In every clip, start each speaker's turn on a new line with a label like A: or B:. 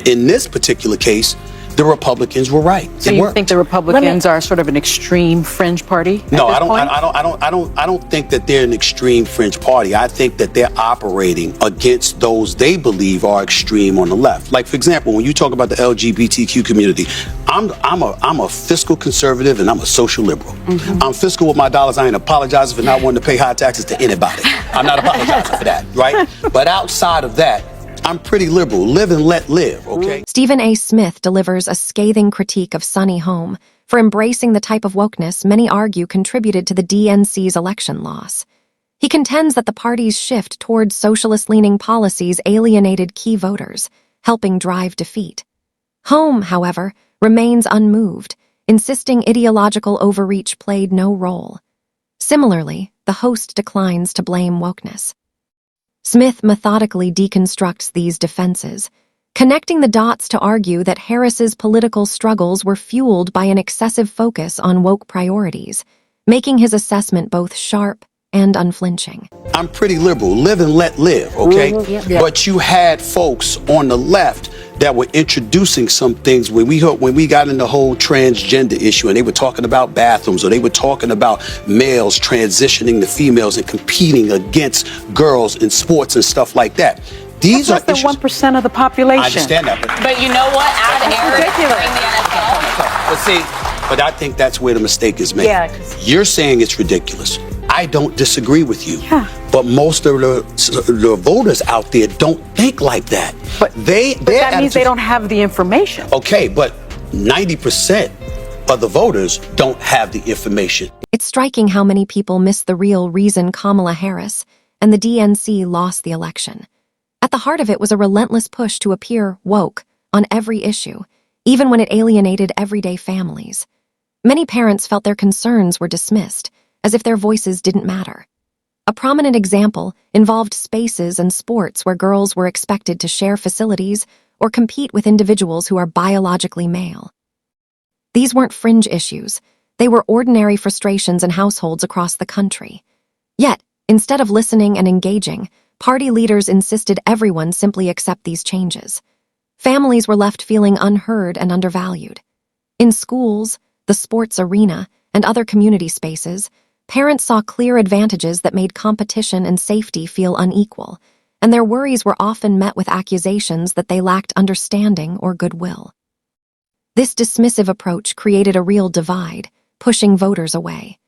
A: In this particular case, the Republicans were right.
B: So you think the Republicans are sort of an extreme fringe party?
A: No, I don't think that they're an extreme fringe party. I think that they're operating against those they believe are extreme on the left. Like, for example, when you talk about the LGBTQ community, I'm a fiscal conservative and I'm a social liberal. I'm fiscal with my dollars. I ain't apologizing for not wanting to pay high taxes to anybody. I'm not apologizing for that, right? But outside of that, I'm pretty liberal. Live and let live, okay?
C: Stephen A. Smith delivers a scathing critique of Sunny Home for embracing the type of wokeness many argue contributed to the DNC's election loss. He contends that the party's shift towards socialist-leaning policies alienated key voters, helping drive defeat. Home, however, remains unmoved, insisting ideological overreach played no role. Similarly, the host declines to blame wokeness. Smith methodically deconstructs these defenses, connecting the dots to argue that Harris's political struggles were fueled by an excessive focus on woke priorities, making his assessment both sharp and unflinching.
A: I'm pretty liberal. Live and let live, okay? But you had folks on the left that were introducing some things when we got in the whole transgender issue, and they were talking about bathrooms, or they were talking about males transitioning to females and competing against girls in sports and stuff like that. These
B: That's less than 1% of the population.
A: I understand that,
D: but you know what? Add Eric during the
A: but
D: NFL.
A: I think that's where the mistake is made.
B: Yeah,
A: you're saying it's ridiculous. I don't disagree with you. But most of the voters out there don't think like that.
B: But that means they don't have the information.
A: Okay, but 90% of the voters don't have the information.
C: It's striking how many people miss the real reason Kamala Harris and the DNC lost the election. At the heart of it was a relentless push to appear woke on every issue, even when it alienated everyday families. Many parents felt their concerns were dismissed, as if their voices didn't matter. A prominent example involved spaces and sports where girls were expected to share facilities or compete with individuals who are biologically male. These weren't fringe issues. They were ordinary frustrations in households across the country. Yet, instead of listening and engaging, party leaders insisted everyone simply accept these changes. Families were left feeling unheard and undervalued. In schools, the sports arena, and other community spaces, parents saw clear advantages that made competition and safety feel unequal, and their worries were often met with accusations that they lacked understanding or goodwill. This dismissive approach created a real divide, pushing voters away.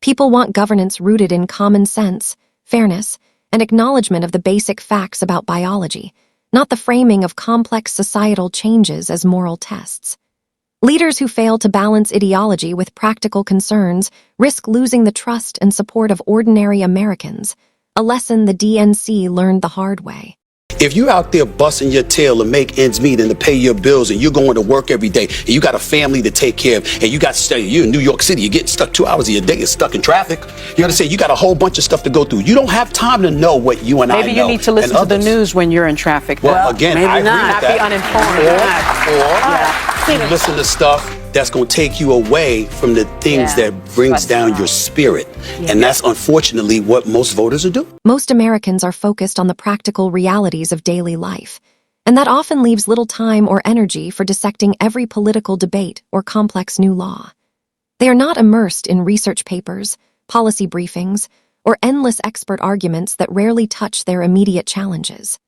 C: People want governance rooted in common sense, fairness, and acknowledgement of the basic facts about biology, not the framing of complex societal changes as moral tests. Leaders who fail to balance ideology with practical concerns risk losing the trust and support of ordinary Americans, a lesson the DNC learned the hard way.
A: If you're out there busting your tail to make ends meet and to pay your bills, and you're going to work every day, and you got a family to take care of, and you're in New York City, you're getting stuck 2 hours of your day, you're stuck in traffic, you understand, you got a whole bunch of stuff to go through. You don't have time to know what you and I know.
B: Maybe you need to listen to the news when you're in traffic.
A: Well, again, I agree with that.
B: Not be uninformed.
A: Or you listen to stuff that's going to take you away from the things that brings down your spirit. And that's unfortunately what most voters are doing.
C: Most Americans are focused on the practical realities of daily life, and that often leaves little time or energy for dissecting every political debate or complex new law. They are not immersed in research papers, policy briefings, or endless expert arguments that rarely touch their immediate challenges.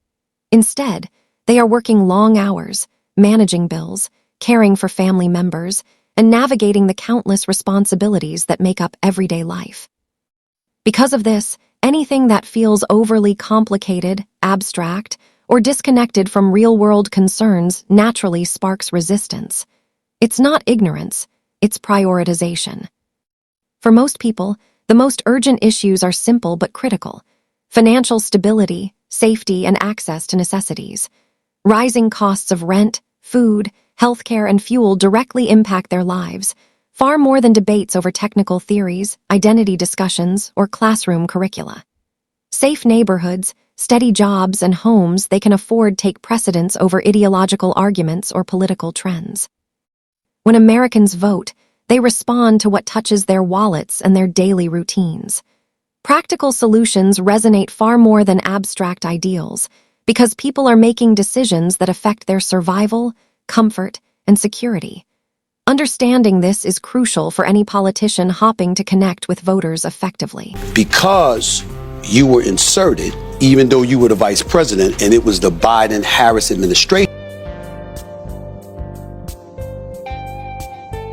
C: Instead, they are working long hours, managing bills, caring for family members, and navigating the countless responsibilities that make up everyday life. Because of this, anything that feels overly complicated, abstract, or disconnected from real-world concerns naturally sparks resistance. It's not ignorance, it's prioritization. For most people, the most urgent issues are simple but critical: financial stability, safety, and access to necessities. Rising costs of rent, food, healthcare, and fuel directly impact their lives, far more than debates over technical theories, identity discussions, or classroom curricula. Safe neighborhoods, steady jobs, and homes they can afford take precedence over ideological arguments or political trends. When Americans vote, they respond to what touches their wallets and their daily routines. Practical solutions resonate far more than abstract ideals, because people are making decisions that affect their survival, comfort, and security. Understanding this is crucial for any politician hoping to connect with voters effectively.
A: Because you were inserted, even though you were the vice president and it was the Biden-Harris administration.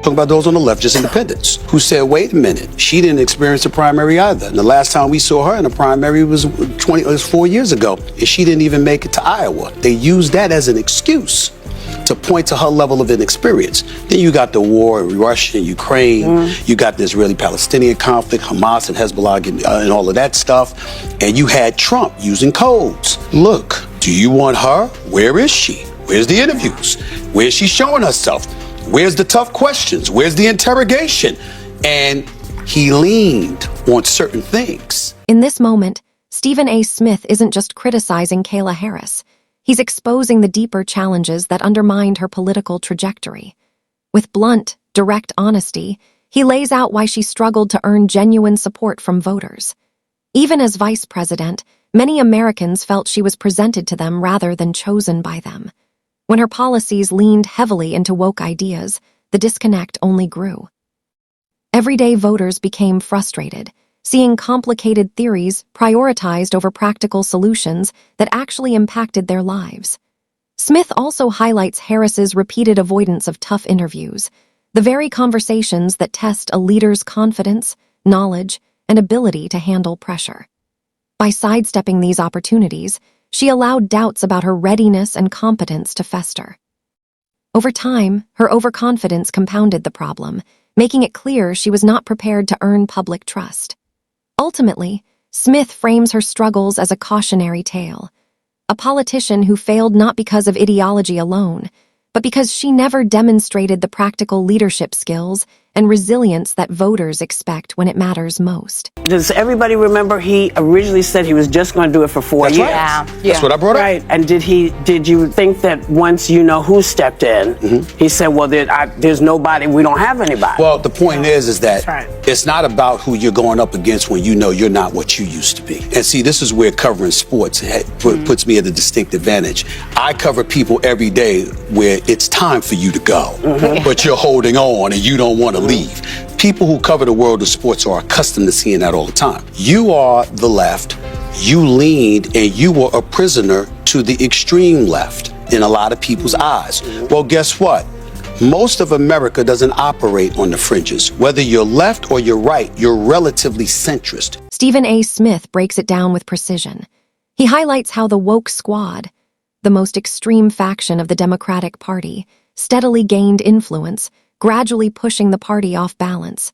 A: Talking about those on the left, just independents, who said, wait a minute, she didn't experience a primary either. And the last time we saw her in a primary was 4 years ago, and she didn't even make it to Iowa. They used that as an excuse to point to her level of inexperience. Then you got the war in Russia and Ukraine, you got the Israeli-Palestinian conflict, Hamas and Hezbollah and all of that stuff, and you had Trump using codes. Look, do you want her? Where is she? Where's the interviews? Where's she showing herself? Where's the tough questions? Where's the interrogation? And he leaned on certain things.
C: In this moment, Stephen A. Smith isn't just criticizing Kayla Harris. He's exposing the deeper challenges that undermined her political trajectory. With blunt, direct honesty, he lays out why she struggled to earn genuine support from voters. Even as vice president, many Americans felt she was presented to them rather than chosen by them. When her policies leaned heavily into woke ideas, the disconnect only grew. Everyday voters became frustrated, seeing complicated theories prioritized over practical solutions that actually impacted their lives. Smith also highlights Harris's repeated avoidance of tough interviews, the very conversations that test a leader's confidence, knowledge, and ability to handle pressure. By sidestepping these opportunities, she allowed doubts about her readiness and competence to fester. Over time, her overconfidence compounded the problem, making it clear she was not prepared to earn public trust. Ultimately, Smith frames her struggles as a cautionary tale, a politician who failed not because of ideology alone, but because she never demonstrated the practical leadership skills and resilience that voters expect when it matters most.
E: Does everybody remember he originally said he was just going to do it for 4
A: That's
E: years?
A: right.
D: Yeah.
A: That's what I brought up.
E: Right. And did you think that once you know who stepped in, he said, well, there's nobody, we don't have anybody?
A: Well, the point is that
E: right.
A: it's not about who you're going up against when you know you're not what you used to be. And see, this is where covering sports puts me at a distinct advantage. I cover people every day where it's time for you to go, but you're holding on and you don't want to leave. People who cover the world of sports are accustomed to seeing that all the time. You are the left, you leaned, and you were a prisoner to the extreme left in a lot of people's eyes. Well, guess what? Most of America doesn't operate on the fringes. Whether you're left or you're right, you're relatively centrist.
C: Stephen A. Smith breaks it down with precision. He highlights how the woke squad, the most extreme faction of the Democratic Party, steadily gained influence, gradually pushing the party off balance.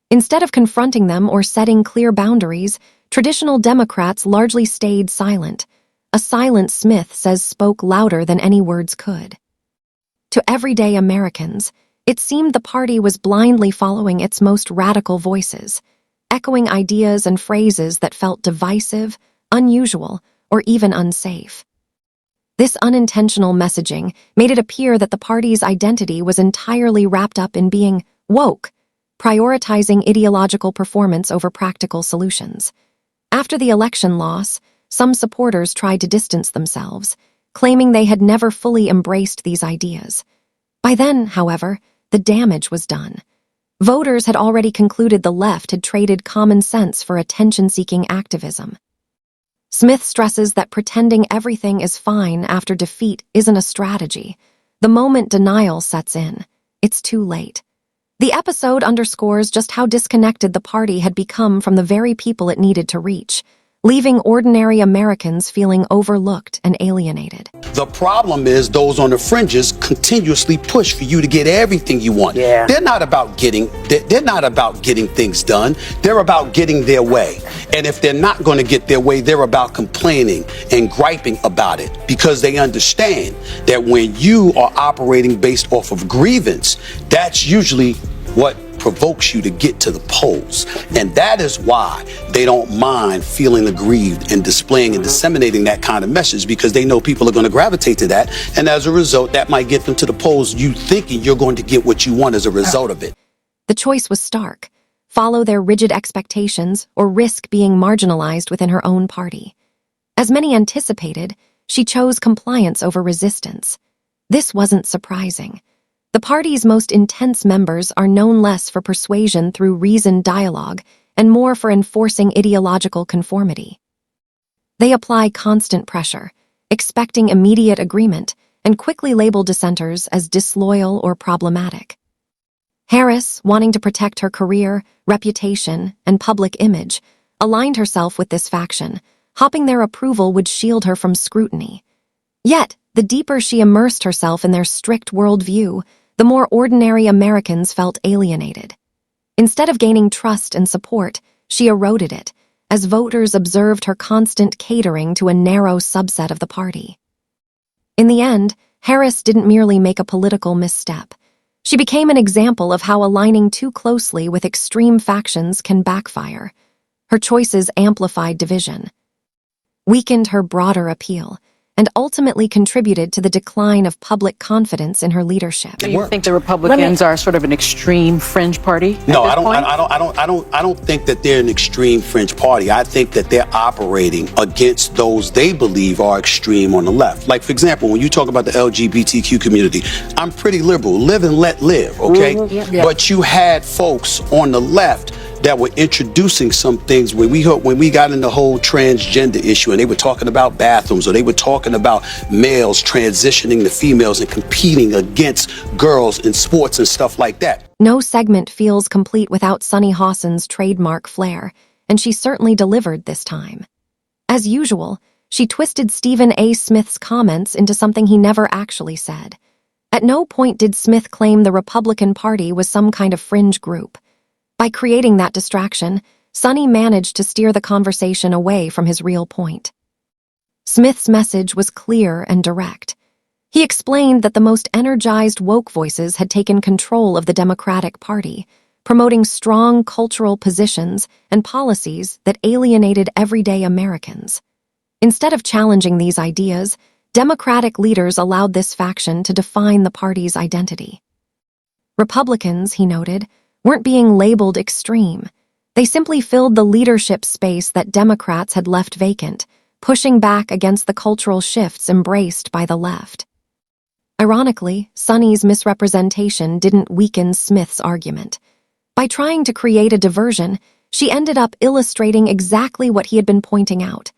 C: Instead of confronting them or setting clear boundaries, traditional Democrats largely stayed silent, a silence Smith says spoke louder than any words could. To everyday Americans, it seemed the party was blindly following its most radical voices, echoing ideas and phrases that felt divisive, unusual, or even unsafe. This unintentional messaging made it appear that the party's identity was entirely wrapped up in being woke, prioritizing ideological performance over practical solutions. After the election loss, some supporters tried to distance themselves, claiming they had never fully embraced these ideas. By then, however, the damage was done. Voters had already concluded the left had traded common sense for attention-seeking activism. Smith stresses that pretending everything is fine after defeat isn't a strategy. The moment denial sets in, it's too late. The episode underscores just how disconnected the party had become from the very people it needed to reach, leaving ordinary Americans feeling overlooked and alienated.
A: The problem is those on the fringes continuously push for you to get everything you want.
E: Yeah.
A: They're not about getting things done. They're about getting their way. And if they're not going to get their way, they're about complaining and griping about it because they understand that when you are operating based off of grievance, that's usually what provokes you to get to the polls. And that is why they don't mind feeling aggrieved and displaying and disseminating that kind of message, because they know people are going to gravitate to that. And as a result, that might get them to the polls, you thinking you're going to get what you want as a result of it.
C: The choice was stark: follow their rigid expectations or risk being marginalized within her own party. As many anticipated, she chose compliance over resistance. This wasn't surprising. The party's most intense members are known less for persuasion through reasoned dialogue and more for enforcing ideological conformity. They apply constant pressure, expecting immediate agreement, and quickly label dissenters as disloyal or problematic. Harris, wanting to protect her career, reputation, and public image, aligned herself with this faction, hoping their approval would shield her from scrutiny. Yet, the deeper she immersed herself in their strict worldview, the more ordinary Americans felt alienated. Instead of gaining trust and support, she eroded it, as voters observed her constant catering to a narrow subset of the party. In the end, Harris didn't merely make a political misstep. She became an example of how aligning too closely with extreme factions can backfire. Her choices amplified division, weakened her broader appeal, and ultimately contributed to the decline of public confidence in her leadership.
B: Do you think the Republicans are sort of an extreme fringe party?
A: No, I don't think that they're an extreme fringe party. I think that they're operating against those they believe are extreme on the left. Like, for example, when you talk about the LGBTQ community, I'm pretty liberal. Live and let live, okay?
B: Yeah.
A: But you had folks on the left that were introducing some things when we got in the whole transgender issue, and they were talking about bathrooms, or they were talking about males transitioning to females and competing against girls in sports and stuff like that.
C: No segment feels complete without Sunny Hawson's trademark flair, and she certainly delivered this time. As usual, she twisted Stephen A. Smith's comments into something he never actually said. At no point did Smith claim the Republican Party was some kind of fringe group. By creating that distraction, Sunny managed to steer the conversation away from his real point. Smith's message was clear and direct. He explained that the most energized woke voices had taken control of the Democratic Party, promoting strong cultural positions and policies that alienated everyday Americans. Instead of challenging these ideas, Democratic leaders allowed this faction to define the party's identity. Republicans, he noted, weren't being labeled extreme. They simply filled the leadership space that Democrats had left vacant, pushing back against the cultural shifts embraced by the left. Ironically, Sunny's misrepresentation didn't weaken Smith's argument. By trying to create a diversion, she ended up illustrating exactly what he had been pointing out: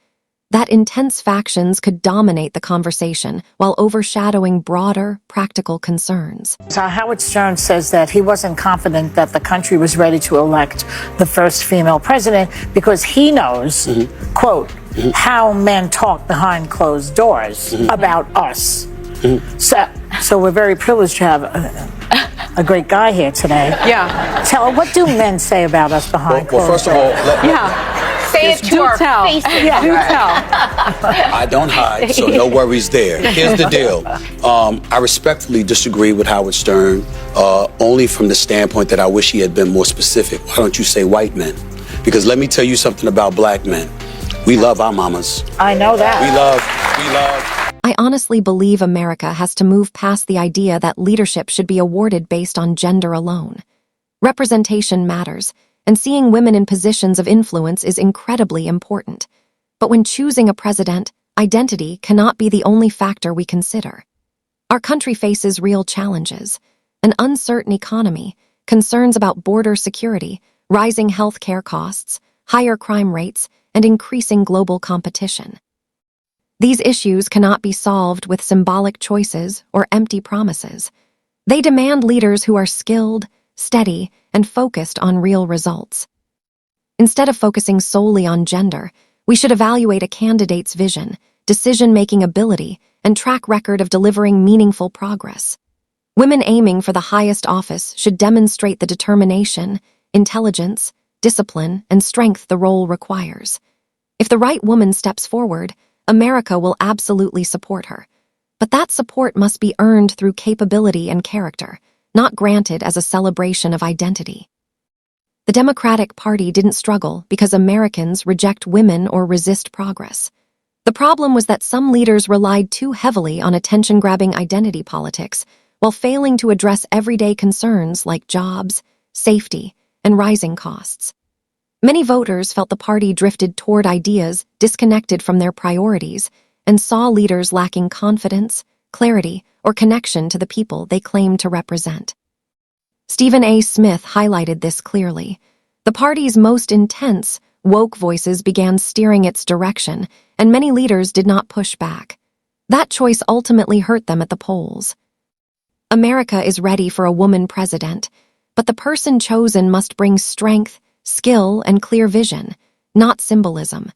C: that intense factions could dominate the conversation while overshadowing broader, practical concerns.
F: So Howard Stern says that he wasn't confident that the country was ready to elect the first female president because he knows, quote, how men talk behind closed doors about us. So we're very privileged to have a great guy here today.
B: Yeah.
F: Tell, what do men say about us behind
A: Well,
F: closed
A: first of
F: doors?
A: all,
D: Say it to our faces.
B: Yeah, do tell.
A: I don't hide, so no worries there. Here's the deal. I respectfully disagree with Howard Stern, only from the standpoint that I wish he had been more specific. Why don't you say white men? Because let me tell you something about black men. We love our mamas.
F: I know that.
A: We love.
C: I honestly believe America has to move past the idea that leadership should be awarded based on gender alone. Representation matters, and seeing women in positions of influence is incredibly important. But when choosing a president, identity cannot be the only factor we consider. Our country faces real challenges: an uncertain economy, concerns about border security, rising health care costs, higher crime rates, and increasing global competition. These issues cannot be solved with symbolic choices or empty promises. They demand leaders who are skilled, steady, and focused on real results. Instead of focusing solely on gender, we should evaluate a candidate's vision, decision-making ability, and track record of delivering meaningful progress. Women aiming for the highest office should demonstrate the determination, intelligence, discipline, and strength the role requires. If the right woman steps forward, America will absolutely support her. But that support must be earned through capability and character, not granted as a celebration of identity. The Democratic Party didn't struggle because Americans reject women or resist progress. The problem was that some leaders relied too heavily on attention-grabbing identity politics while failing to address everyday concerns like jobs, safety, and rising costs. Many voters felt the party drifted toward ideas disconnected from their priorities and saw leaders lacking confidence, clarity, or connection to the people they claimed to represent. Stephen A. Smith highlighted this clearly. The party's most intense, woke voices began steering its direction, and many leaders did not push back. That choice ultimately hurt them at the polls. America is ready for a woman president, but the person chosen must bring strength, skill, and clear vision, not symbolism.